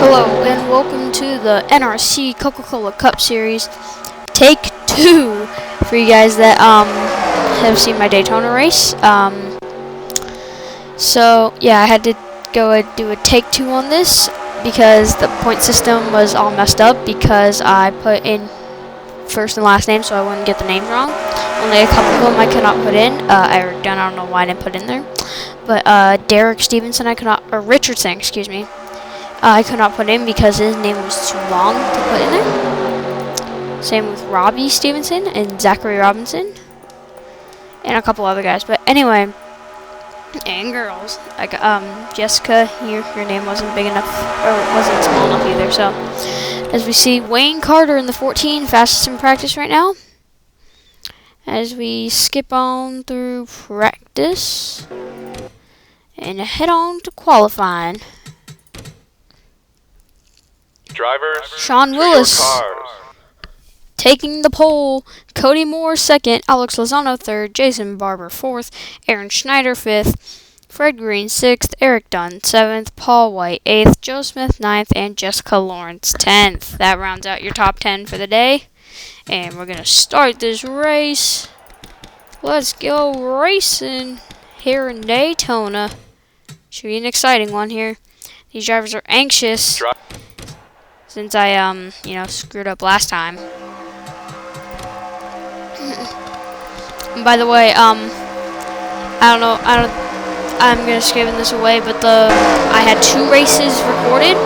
Hello and welcome to the NRC Coca-Cola Cup Series, Take 2, for you guys that have seen my Daytona race. So yeah, I had to go and do a Take 2 on this because the point system was all messed up because I put in first and last name so I wouldn't get the names wrong. Only a couple of them I could not put in. I don't know why I didn't put in there, but Derek Stevenson Richardson, excuse me. I could not put in because his name was too long to put in there. Same with Robbie Stevenson and Zachary Robinson. And a couple other guys. But anyway, and girls. Like Jessica, your name wasn't big enough, or wasn't small enough either. So, as we see, Wayne Carter in the 14, fastest in practice right now. As we skip on through practice and head on to qualifying. Drivers, Sean Willis taking the pole, Cody Moore second, Alex Lozano third, Jason Barber fourth, Aaron Schneider fifth, Fred Green sixth, Eric Dunn seventh, Paul White eighth, Joe Smith ninth, and Jessica Lawrence 10th. That rounds out your top 10 for the day, and we're gonna start this race. Let's go racing here in Daytona. Should be an exciting one here. These drivers are anxious since I screwed up last time. And by the way, I'm just giving this away, but I had 2 races recorded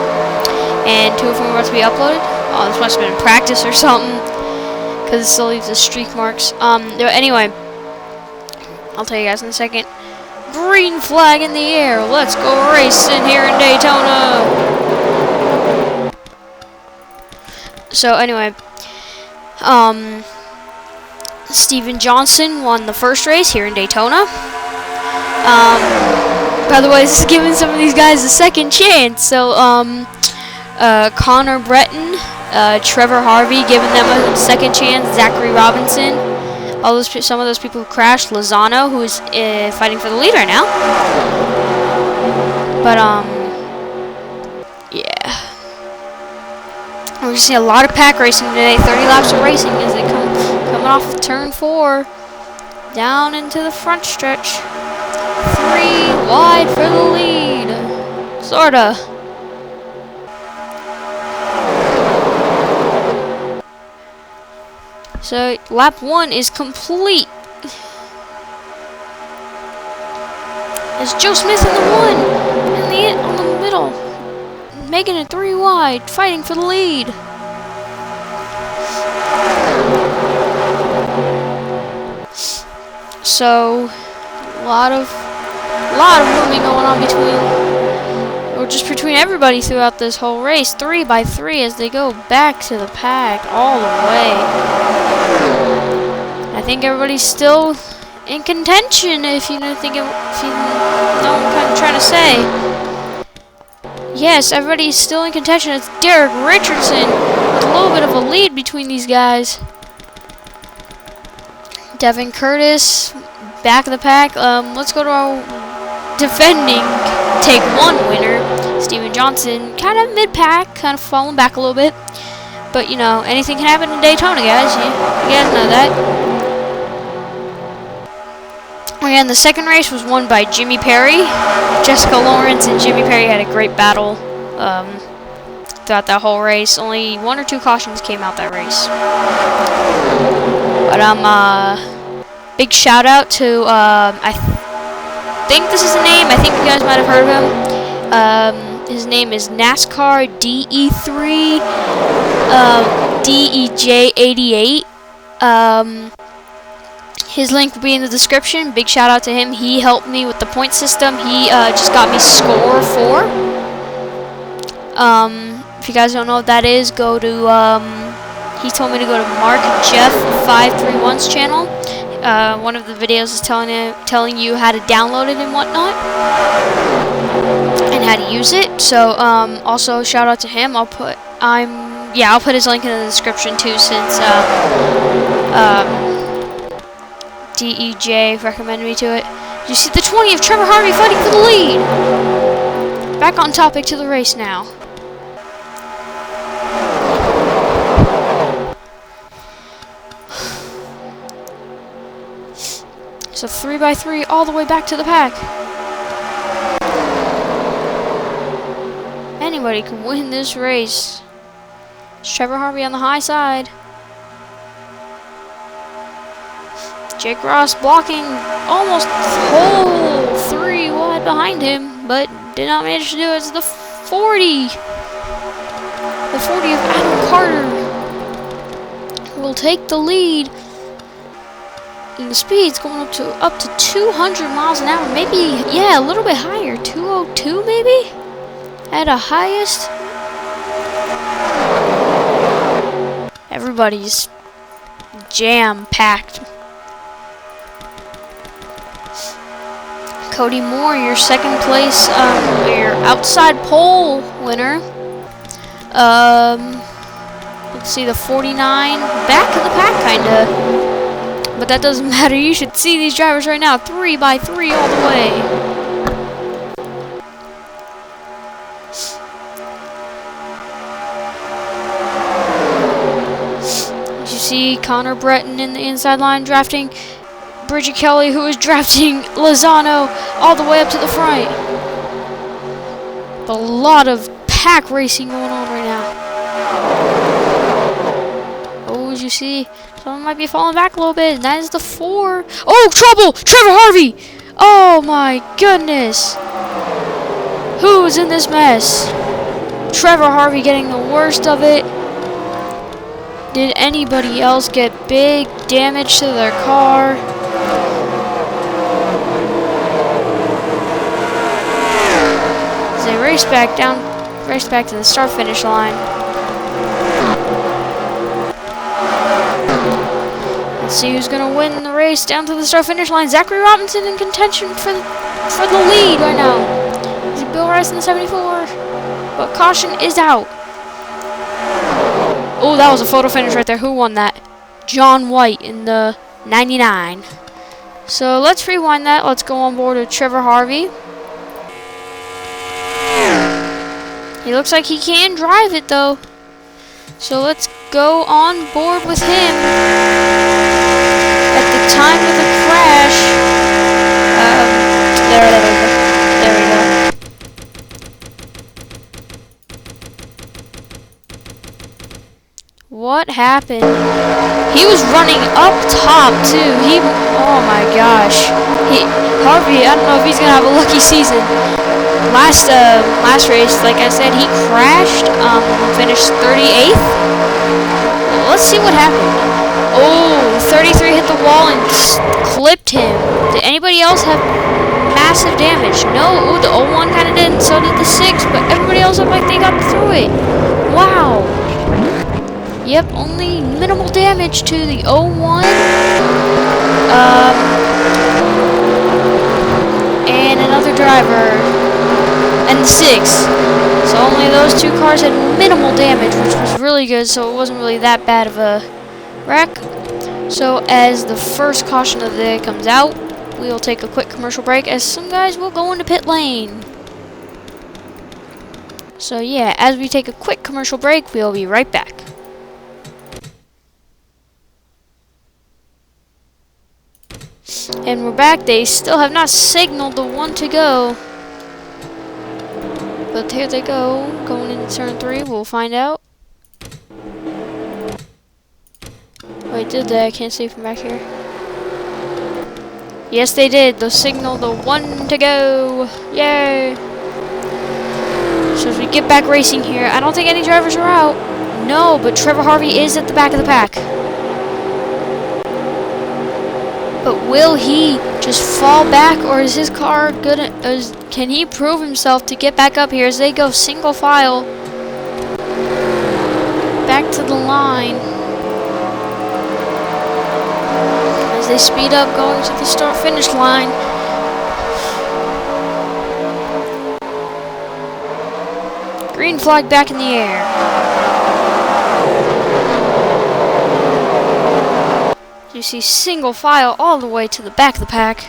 and 2 of them were about to be uploaded. Oh, this must have been in practice or something, because it still leaves the streak marks. Anyway, I'll tell you guys in a second. Green flag in the air. Let's go racing here in Daytona. So anyway, Steven Johnson won the first race here in Daytona. By the way, this is giving some of these guys a second chance. So Connor Breton, Trevor Harvey giving them a second chance. Zachary Robinson, some of those people who crashed. Lozano, who is fighting for the lead right now. But yeah. We're going to see a lot of pack racing today. 30 laps of racing as they coming off of turn 4 down into the front stretch. 3 wide for the lead. Sorta. So lap 1 is complete. There's Joe Smith in the 1 on the middle. Making it 3 wide, fighting for the lead. So, a lot of moving going on between everybody throughout this whole race. 3 by 3 as they go back to the pack all the way. I think everybody's still in contention. If you know what I'm trying to say. Yes, everybody's still in contention. It's Derek Richardson with a little bit of a lead between these guys. Devin Curtis, back of the pack. Let's go to our defending Take 1 winner, Steven Johnson. Kind of mid-pack, kind of falling back a little bit. But, you know, anything can happen in Daytona, guys. You guys know that. Again, the second race was won by Jimmy Perry. Jessica Lawrence and Jimmy Perry had a great battle throughout that whole race. Only 1 or 2 cautions came out that race. But big shout out to I think this is the name. I think you guys might have heard of him. His name is NASCAR DE3 DEJ88. His link will be in the description. Big shout out to him. He helped me with the point system. He just got me score 4. If you guys don't know what that is, go to he told me to go to Mark Jeff 531's channel. One of the videos is telling you how to download it and whatnot, and how to use it. So also shout out to him. I'll put his link in the description too, since DEJ recommended me to it. You see the 20 of Trevor Harvey fighting for the lead. Back on topic to the race now. It's a 3x3 all the way back to the pack. Anybody can win this race. It's Trevor Harvey on the high side. Jake Ross blocking almost whole 3 wide behind him, but did not manage to do it. It's the 40. The 40 of Adam Carter will take the lead. And the speed's going up to 200 miles an hour. Maybe, yeah, a little bit higher. 202 maybe? At a highest. Everybody's jam-packed. Cody Moore, your second place, your outside pole winner. Let's see, the 49, back of the pack, kinda. But that doesn't matter. You should see these drivers right now, 3x3 all the way. As you see, Connor Breton in the inside line drafting Bridget Kelly, who is drafting Lozano all the way up to the front. A lot of pack racing going on right now. Oh, as you see, someone might be falling back a little bit, and that is the 4. Oh, trouble! Trevor Harvey! Oh my goodness! Who's in this mess? Trevor Harvey getting the worst of it. Did anybody else get big damage to their car? As they race back to the start-finish line. Let's see who's gonna win the race down to the start-finish line. Zachary Robinson in contention for the lead right now. Is it Bill Rice in the 74? But caution is out. Oh, that was a photo finish right there. Who won that? John White in the 99. So let's rewind that. Let's go on board with Trevor Harvey. He looks like he can drive it though. So let's go on board with him. At the time of the crash, there we go. What happened? He was running up top too. Oh my gosh. Harvey, I don't know if he's gonna have a lucky season. Last race, like I said, he crashed, finished 38th. Well, let's see what happened. Oh, 33 hit the wall and clipped him. Did anybody else have massive damage? No. Ooh, the 01 kind of did, and so did the 6, but everybody else looked like they got through it. Wow. Yep, only minimal damage to the 01. And another driver. And the 6. So only those 2 cars had minimal damage, which was really good, so it wasn't really that bad of a wreck. So as the first caution of the day comes out, we will take a quick commercial break as some guys will go into pit lane. So yeah, as we take a quick commercial break, we'll be right back. And we're back. They still have not signaled the 1 to go. But here they go, going into turn 3, we'll find out. Wait, did they? I can't see from back here. Yes, they did. They'll signal the 1 to go. Yay! So as we get back racing here, I don't think any drivers are out. No, but Trevor Harvey is at the back of the pack. But will he just fall back, or is his car good? Can he prove himself to get back up here as they go single file back to the line? As they speed up going to the start-finish line. Green flag back in the air. You see single file all the way to the back of the pack.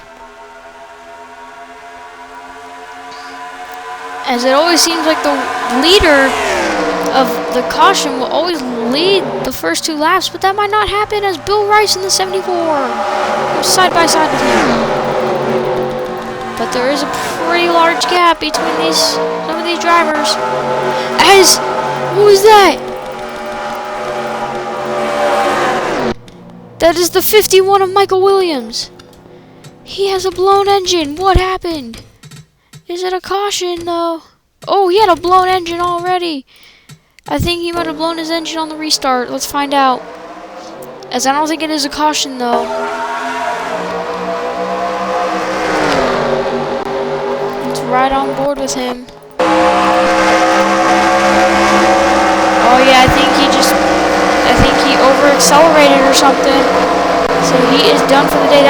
As it always seems like the leader of the caution will always lead the first 2 laps, but that might not happen as Bill Rice in the 74 goes side by side with him. But there is a pretty large gap between some of these drivers. Who is that? That is the 51 of Michael Williams. He has a blown engine. What happened? Is it a caution though? Oh, he had a blown engine already. I think he might have blown his engine on the restart. Let's find out. As I don't think it is a caution though. Let's ride on board with him. Oh yeah, I think he over-accelerated or something. So he is done for the day.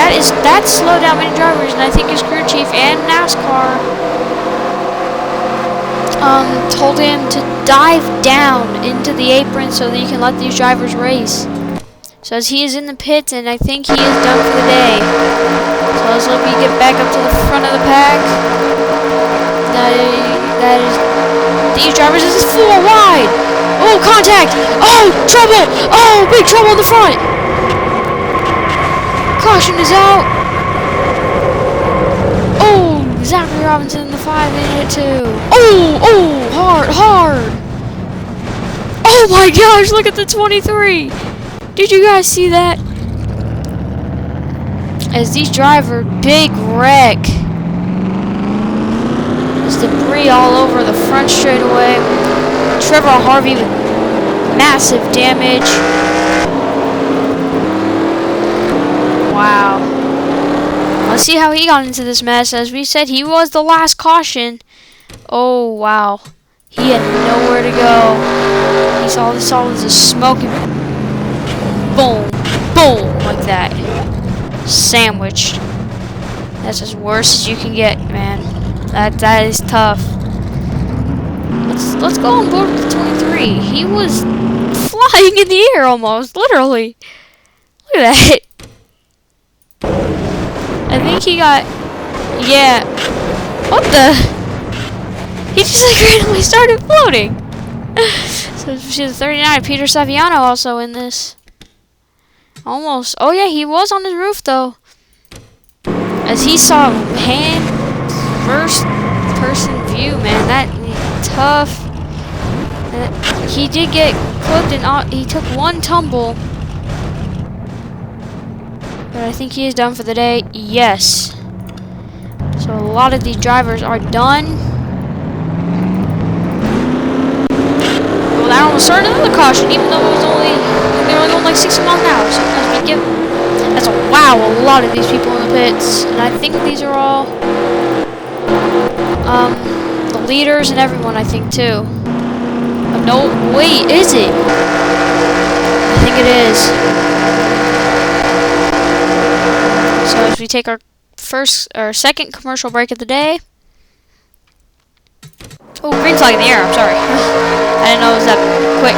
That slowed down many drivers, and I think his crew chief and NASCAR told him to dive down into the apron so that you can let these drivers race. So as he is in the pits, and I think he is done for the day. So let's let me get back up to the front of the pack. That is these drivers. This is 4 wide. Oh, contact! Oh, trouble! Oh, big trouble in the front! Caution is out! Oh, Zachary Robinson in the 5 minute 2. Oh, hard! Oh my gosh, look at the 23! Did you guys see that? As these drivers, big wreck. There's debris all over the front straightaway. Trevor Harvey with massive damage. Wow. Let's see how he got into this mess. As we said, he was the last caution. Oh, wow. He had nowhere to go. All he saw was a smoke and boom, boom, like that. Sandwiched. That's as worse as you can get, man. That is tough. Let's go on board with the 23. He was flying in the air almost, literally. Look at that. I think he got, yeah. What the? He just like randomly started floating. So she's 39. Peter Saviano also in this. Almost. Oh yeah, he was on his roof though. As he saw first person view, man. That tough. He did get clipped and he took 1 tumble. But I think he is done for the day. Yes. So a lot of these drivers are done. Well, that almost started another caution, even though it was they were only going like 60 miles an hour. Sometimes we give. That's a lot of these people in the pits, and I think these are all the leaders and everyone. I think too. No, wait, is it? I think it is. So as we take our second commercial break of the day. Oh, green flag in the air, I'm sorry. I didn't know it was that quick.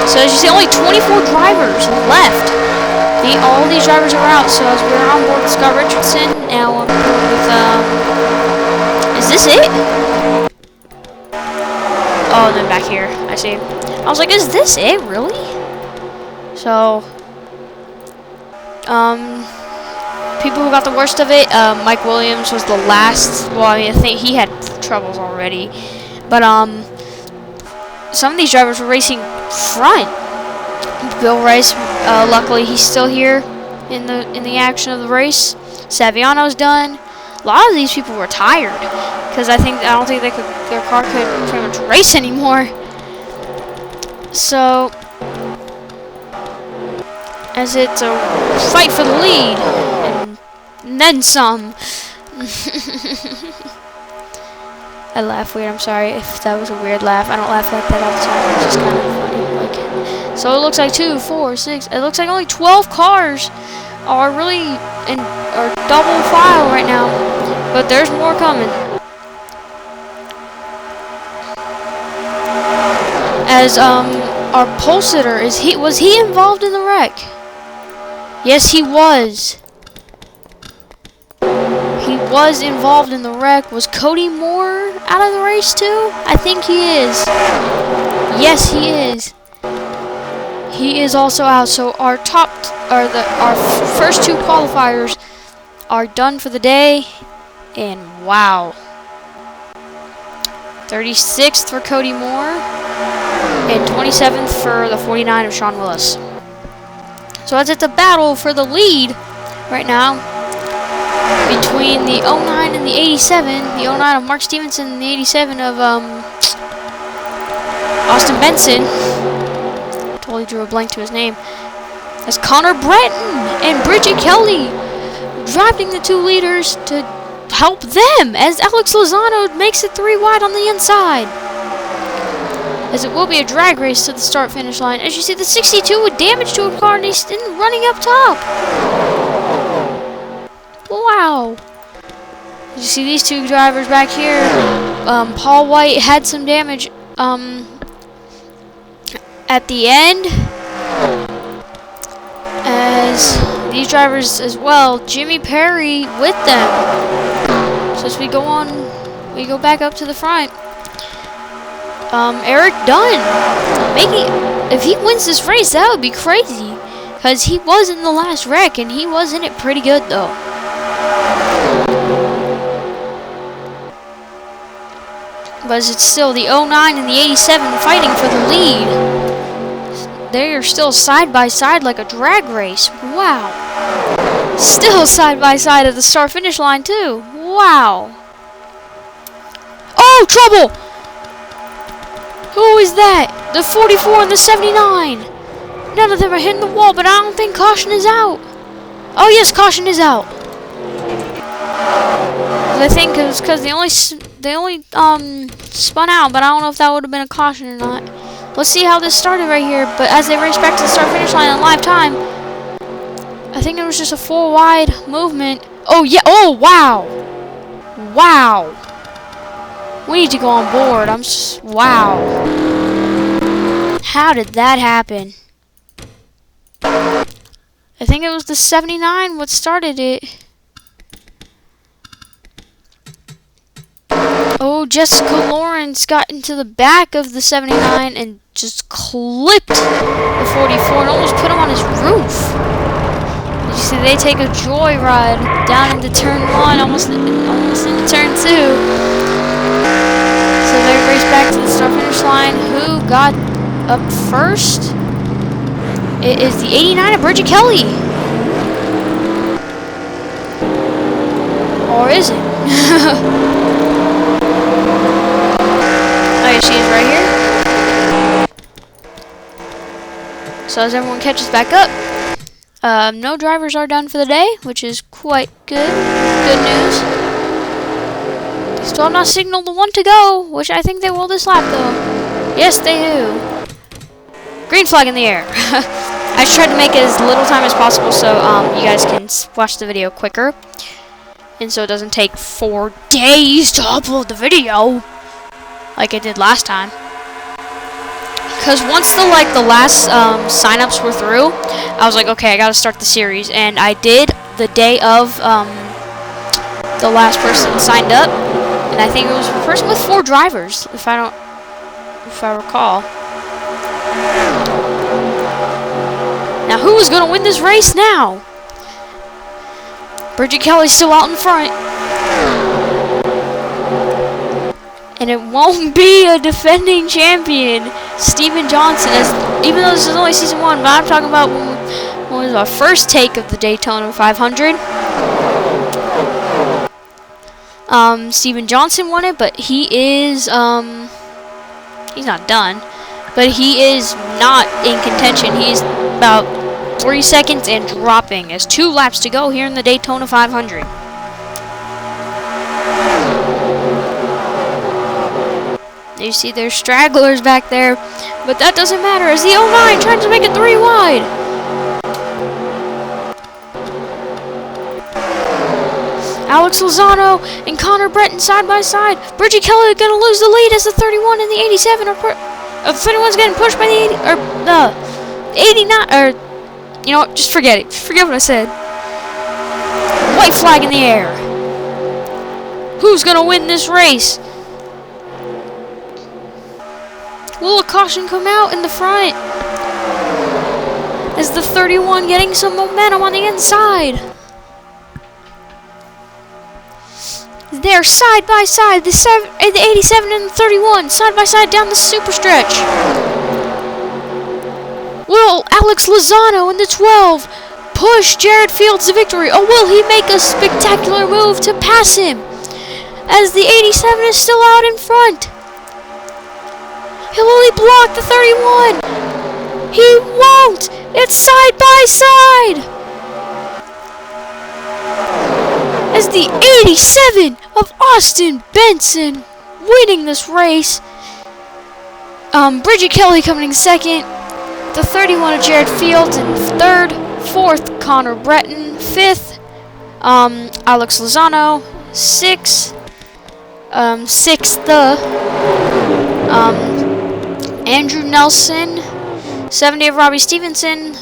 So as you see, only 24 drivers left. All these drivers are out, so as we're on board with Scott Richardson, now on board with, is this it? Oh, and then back here, I see. I was like, is this it, really? So, people who got the worst of it, Mike Williams was the last. Well, I mean, I think he had troubles already, but some of these drivers were racing front. Bill Rice, luckily he's still here in the action of the race. Saviano's done. A lot of these people were tired because I don't think their car could pretty much race anymore. So, as it's a fight for the lead and then some. I laugh weird. I'm sorry if that was a weird laugh. I don't laugh like that all the time. It's just kind of funny. So it looks like 2, 4, 6. It looks like only 12 cars are really are double file right now, but there's more coming. As our pole sitter was he involved in the wreck? Yes, he was. He was involved in the wreck. Was Cody Moore out of the race too? I think he is. Yes, he is. He is also out. So our first two qualifiers are done for the day. And wow. 36th for Cody Moore and 27th for the 49 of Sean Willis. So as it's a battle for the lead right now between the 09 and the 87, the 09 of Mark Stevenson and the 87 of Austin Benson. Totally drew a blank to his name. As Connor Breton and Bridget Kelly drafting the two leaders to help them as Alex Lozano makes it 3 wide on the inside. As it will be a drag race to the start-finish line. As you see, the 62 with damage to a car and he's running up top. Wow. As you see these two drivers back here. Paul White had some damage at the end. As these drivers as well, Jimmy Perry with them. So as we go back up to the front. Eric Dunn if he wins this race, that would be crazy, because he was in the last wreck and he was in it pretty good though. But it's still the 09 and the 87 fighting for the lead. They are still side by side like a drag race. Wow. Still side by side at the start finish line too. Wow. Oh, trouble! Who is that? The 44 and the 79. None of them are hitting the wall, but I don't think caution is out. Oh yes, caution is out. I think it was because they only spun out, but I don't know if that would have been a caution or not. Let's see how this started right here. But as they race back to the start finish line in live time, I think it was just a 4 wide movement. Oh yeah! Oh wow! Wow! We need to go on board. Wow. How did that happen? I think it was the 79 what started it. Oh, Jessica Lawrence got into the back of the 79 and just clipped the 44 and almost put him on his roof. You see, they take a joyride down into turn 1, almost into turn 2. So they race back to the start finish line. Who got up first? It is the 89 of Bridget Kelly. Or is it? Okay, she is right here. So as everyone catches back up, no drivers are done for the day, which is quite good. Good news. Still have not signaled the 1 to go, which I think they will this lap though. Yes, they do. Green flag in the air. I tried to make it as little time as possible so you guys can watch the video quicker. And so it doesn't take 4 days to upload the video like it did last time. Because once the last signups were through, I was like, okay, I gotta start the series. And I did the day of the last person signed up. And I think it was a person with 4 drivers, if I recall. Now, who is going to win this race now? Bridget Kelly's still out in front. And it won't be a defending champion, Steven Johnson. Even though this is only season 1, but I'm talking about what was our first take of the Daytona 500. Steven Johnson won it, but he is, he's not done, but he is not in contention. He's about 3 seconds and dropping. There's 2 laps to go here in the Daytona 500. You see there's stragglers back there, but that doesn't matter as the 09 trying to make it 3 wide. Alex Lozano and Connor Breton side by side. Bridget Kelly are gonna lose the lead as the 31 and the 87 are 31's getting pushed by the 89. Or you know what? Just forget it. Forget what I said. White flag in the air. Who's gonna win this race? Will a caution come out in the front? Is the 31 getting some momentum on the inside? They're side by side, the 87 and the 31, side by side down the super stretch. Will Alex Lozano in the 12 push Jared Fields to victory, or will he make a spectacular move to pass him as the 87 is still out in front? Will he block the 31? He won't! It's side by side! As the 87 of Austin Benson winning this race. Bridget Kelly coming in second. The 31 of Jared Fields in third. Fourth, Connor Breton. Fifth, Alex Lozano. Sixth, Andrew Nelson. 70 of Robbie Stevenson.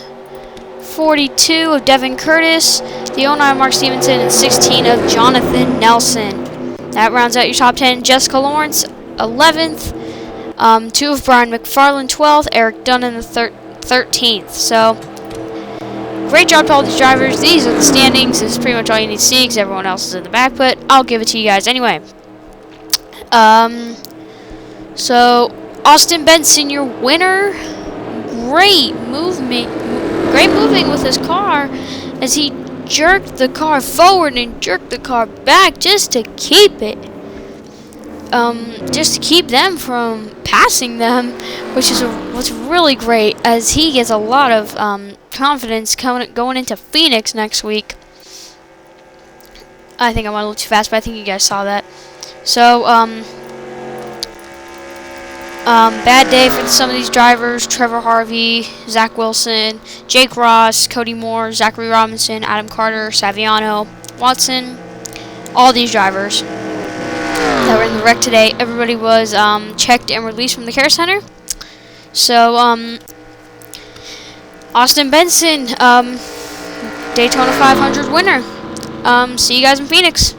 42 of Devin Curtis, the 09 of Mark Stevenson, and 16 of Jonathan Nelson. That rounds out your top 10. Jessica Lawrence, 11th. 2 of Brian McFarland, 12th. Eric Dunn in the 13th. So, great job to all these drivers. These are the standings. This is pretty much all you need to see because everyone else is in the back, but I'll give it to you guys anyway. So, Austin Benson, your winner. Great moving with his car as he jerked the car forward and jerked the car back just to keep it. Just to keep them from passing them, which is what's really great as he gets a lot of confidence going into Phoenix next week. I think I went a little too fast, but I think you guys saw that. So, bad day for some of these drivers. Trevor Harvey, Zach Wilson, Jake Ross, Cody Moore, Zachary Robinson, Adam Carter, Saviano, Watson. All these drivers that were in the wreck today, everybody was checked and released from the care center. So, Austin Benson, Daytona 500 winner. See you guys in Phoenix.